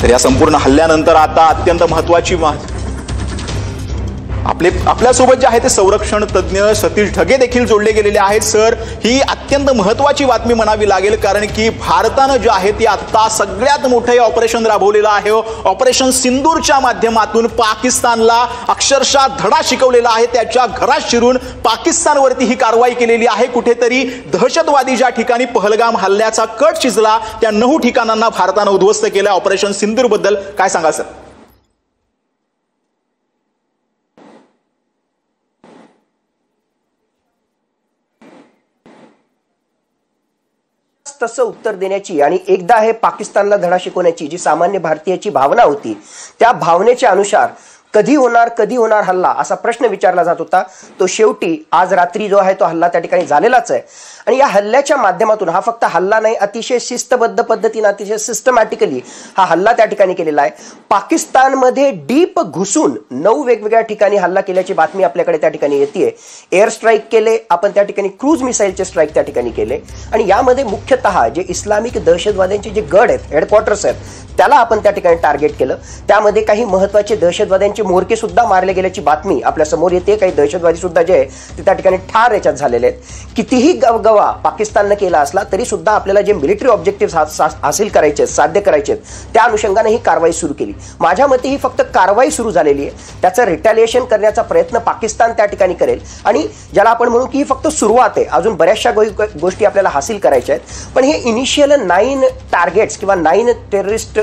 तर या संपूर्ण हल्ल्यानंतर आता अत्यंत महत्त्वाची आपल्यासोबत जे आहे ते संरक्षण तज्ञ सतीश ढगे देखील जोडले गेलेले आहेत। सर, ही अत्यंत महत्त्वाची बातमी म्हणावी लागेल, कारण की भारतानं जे आहे ते आता सगळ्यात मोठे ऑपरेशन राबवलेलं आहे। ऑपरेशन सिंदूरच्या माध्यमातून पाकिस्तानला अक्षरशः धडा शिकवलेला आहे। त्याच्या घरात शिरून पाकिस्तानवरती ही कारवाई केलेली आहे। कुठेतरी दहशतवादी ज्या ठिकाणी पहलगाम हल्ल्याचा कट शिजला त्या 9 ठिकाणांना भारतानं उद्ध्वस्त केलं। ऑपरेशन सिंदूर बद्दल काय सांगा सर? तसं उत्तर देण्याची आणि एकदा हे पाकिस्तानला धडा शिकवण्याची जी सामान्य भारतीयाची भावना होती, त्या भावनेच्या अनुसार कधी होणार हल्ला असा प्रश्न विचारला जात होता। तो शेवटी आज रात्री जो आहे तो हल्ला त्या ठिकाणी झालेलाच आहे। आणि या हल्ल्याच्या माध्यमातून हा फक्त हल्ला नाही, अतिशय शिस्तबद्ध पद्धतीने अतिशय सिस्टमॅटिकली हा हल्ला त्या ठिकाणी केलेला आहे। पाकिस्तानमध्ये डीप घुसून 9 वेगवेगळ्या ठिकाणी हल्ला केल्याची बातमी आपल्याकडे त्या ठिकाणी येते। एअर स्ट्राईक केले आपण त्या ठिकाणी, क्रूज मिसाईलचे स्ट्राईक त्या ठिकाणी केले आणि यामध्ये मुख्यतः जे इस्लामिक दहशतवाद्यांचे जे गड आहेत, हेडक्वार्टर्स आहेत, त्याला आपण त्या ठिकाणी टार्गेट केलं। त्यामध्ये काही महत्त्वाचे दहशतवाद्यांचे मोरके सुद्धा मारले गेल्याची बातमी आपल्या समोर येते। काही दहशतवादी सुद्धा जे आहे ते त्या ठिकाणी ठार याच्यात झालेले आहेत। कितीही गवा पाकिस्तानने केला असला तरी सुद्धा आपल्याला जे मिलिटरी ऑब्जेक्टिव्ह हासिल करायचे, साध्य करायचे, त्या अनुषंगाने ही कारवाई सुरू केली। माझ्या मते ही फक्त कारवाई सुरू झालेली आहे, त्याचं रिटॅलिएशन करण्याचा प्रयत्न पाकिस्तान त्या ठिकाणी करेल आणि ज्याला आपण म्हणू की ही फक्त सुरुवात आहे, अजून बऱ्याचशा गोष्टी आपल्याला हासिल करायच्या आहेत। पण हे इनिशियल 9 टार्गेट्स किंवा 9 टेररिस्ट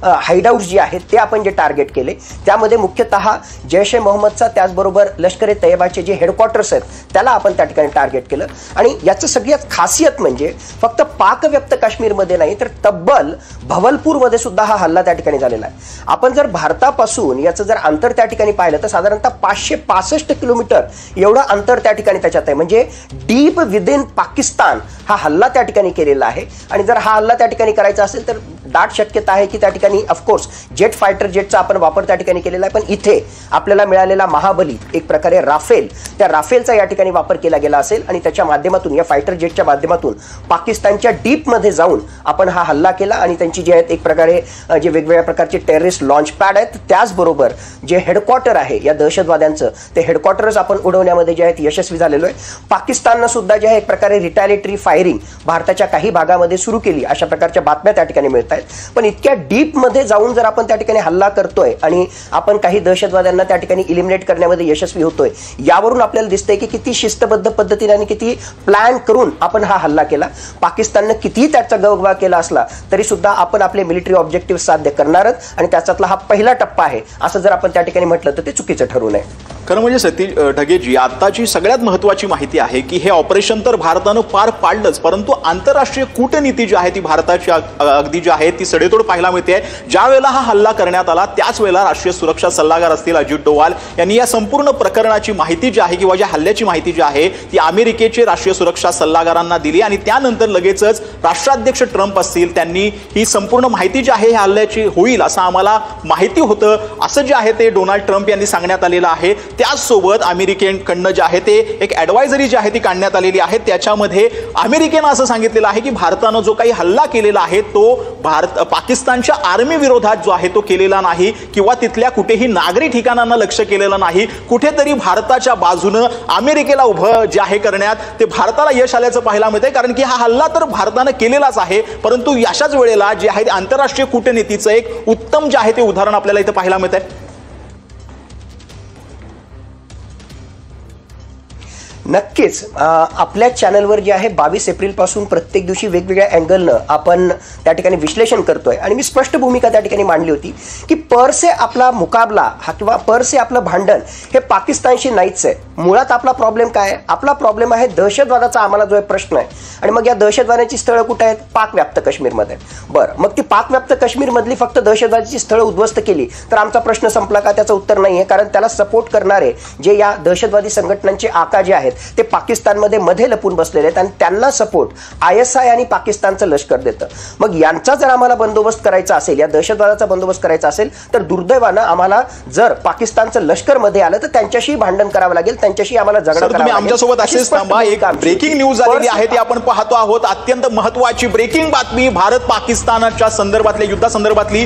हाईडआउट्स जे आहेत ते आपण जे टार्गेट केले त्यामध्ये मुख्यतः जैश ए मोहम्मदचा, त्याचबरोबर लष्कर ए तैयबाचे जे हेडक्वार्टर्स आहेत त्याला आपण त्या ठिकाणी टार्गेट केलं। आणि याचं सगळ्यात खासियत म्हणजे फक्त पाकव्याप्त काश्मीरमध्ये नाही तर तब्बल भवलपूरमध्ये सुद्धा हा हल्ला त्या ठिकाणी झालेला आहे। आपण जर भारतापासून याचं जर अंतर त्या ठिकाणी पाहिलं तर साधारणतः 565 किलोमीटर एवढं अंतर त्या ठिकाणी त्याच्यात आहे। म्हणजे डीप विदिन पाकिस्तान हा हल्ला त्या ठिकाणी केलेला आहे। आणि जर हा हल्ला त्या ठिकाणी करायचा असेल तर दाट शक्यता आहे की त्या ठिकाणी ऑफकोर्स जेट फायटर जेटचा आपण वापर त्या ठिकाणी केलेला आहे। पण इथे आपल्याला मिळालेला महाबली एक प्रकारे राफेल, त्या राफेलचा या ठिकाणी वापर केला गेला असेल आणि त्याच्या माध्यमातून या फायटर जेटच्या माध्यमातून पाकिस्तानच्या डीपमध्ये जाऊन आपण हा हल्ला केला आणि त्यांची जे आहेत एक प्रकारे जे वेगवेगळ्या प्रकारचे टेररिस्ट लॉन्च पॅड आहेत, त्याचबरोबर जे हेडक्वार्टर आहे या दहशतवाद्यांचं, ते हेडक्वार्टर्स आपण उडवण्यामध्ये जे आहेत यशस्वी झालेलो आहे। पाकिस्ताननं सुद्धा जे आहे एक प्रकारे रिटॅलिटरी फायरिंग भारताच्या काही भागामध्ये सुरू केली, अशा प्रकारच्या बातम्या त्या ठिकाणी मिळत आहेत। पण इतक्या डीप मध्ये जाऊन जर आपण त्या ठिकाणी हल्ला करतोय आणि आपण काही दहशतवाद्यांना त्या ठिकाणी इलिमिनेट करण्यामध्ये यशस्वी होतोय, यावरून आपल्याला दिसतंय की किती शिस्तबद्ध पद्धतीने आणि किती प्लॅन करून आपण हा हल्ला केला। पाकिस्तानने कितीही त्याचा गवगवा केला असला तरी सुद्धा आपण आपले मिलिटरी ऑब्जेक्टिव्ह साध्य करणारच आणि त्याच्यातला हा पहिला टप्पा आहे असं जर आपण त्या ठिकाणी म्हटलं तर ते चुकीचं ठरू नये। खरं म्हणजे सतीश ढगेजी, आताची सगळ्यात महत्त्वाची माहिती आहे की हे ऑपरेशन तर भारतानं पार पाडलंच, परंतु आंतरराष्ट्रीय कूटनीती जी आहे ती भारताची अगदी जी आहे ती सडेतोड पाहायला मिळते। ज्या वेळेला हा हल्ला करण्यात आला त्याच वेळेला राष्ट्रीय सुरक्षा सल्लागार असतील अजित डोवाल यांनी या संपूर्ण प्रकरणाची माहिती जी आहे किंवा ज्या हल्ल्याची माहिती जी आहे ती अमेरिकेचे राष्ट्रीय सुरक्षा सल्लागारांना दिली आणि त्यानंतर लगेचच राष्ट्राध्यक्ष ट्रम्प असतील त्यांनी ही संपूर्ण माहिती जी आहे ह्या हल्ल्याची होईल असं आम्हाला माहिती होतं असं जे आहे ते डोनाल्ड ट्रम्प यांनी सांगण्यात आलेलं आहे। त्याचसोबत अमेरिकेकडनं जे आहे ते एक ॲडवायझरी जी आहे ती काढण्यात आलेली आहे। त्याच्यामध्ये अमेरिकेनं असं सांगितलेलं आहे की भारतानं जो काही हल्ला केलेला आहे तो पाकिस्तानच्या आर्मी विरोधात जो आहे तो केलेला नाही किंवा तिथल्या कुठेही नागरी ठिकाणांना लक्ष केलेलं नाही। कुठेतरी भारताच्या बाजूनं अमेरिकेला उभं जे आहे करण्यात ते भारताला यश आल्याचं पाहायला मिळतंय, कारण की हा हल्ला तर भारतानं केलेलाच आहे, परंतु अशाच वेळेला जे आहे आंतरराष्ट्रीय कूटनीतीचं एक उत्तम जे आहे ते उदाहरण आपल्याला इथं पाहायला मिळतंय। नक्कीच आपल्या चॅनलवर जे आहे 22 एप्रिल पासून प्रत्येक दिवशी वेगवेगळ्या अँगलनं आपण त्या ठिकाणी विश्लेषण करतोय आणि मी स्पष्ट भूमिका त्या ठिकाणी मांडली होती की परसे आपला मुकाबला हा किंवा परसे आपलं भांडण हे पाकिस्तानशी नाहीच आहे। मुळात आपला प्रॉब्लेम काय आहे? आपला प्रॉब्लेम आहे दहशतवादाचा। आम्हाला जो प्रश्न आहे आणि मग या दहशतवादाची स्थळं कुठे आहेत? पाकव्याप्त काश्मीरमध्ये। बरं, मग ती पाकव्याप्त काश्मीरमधली फक्त दहशतवादाची स्थळं उद्ध्वस्त केली तर आमचा प्रश्न संपला का? त्याचं उत्तर नाही आहे, कारण त्याला सपोर्ट करणारे जे या दहशतवादी संघटनांचे आका जे आहेत ते पाकिस्तानमध्ये लपून बसलेले आहेत आणि त्यांना सपोर्ट ISI आणि पाकिस्तानचं लष्कर देतं। मग यांचा जर आम्हाला बंदोबस्त करायचा असेल, या दहशतवादाचा बंदोबस्त करायचा असेल तर दुर्दैवानं आम्हाला जर पाकिस्तानचं लष्कर मध्ये आलं तर त्यांच्याशी भांडण करावं लागेल, त्यांच्याशी आम्हाला झगडा करावा लागेल। आमच्यासोबत असेच थांबा, एक ब्रेकिंग न्यूज आलेली आहे ती आपण पाहतो आहोत। अत्यंत महत्त्वाची ब्रेकिंग बातमी भारत पाकिस्तानच्या संदर्भातल्या युद्धासंदर्भातली।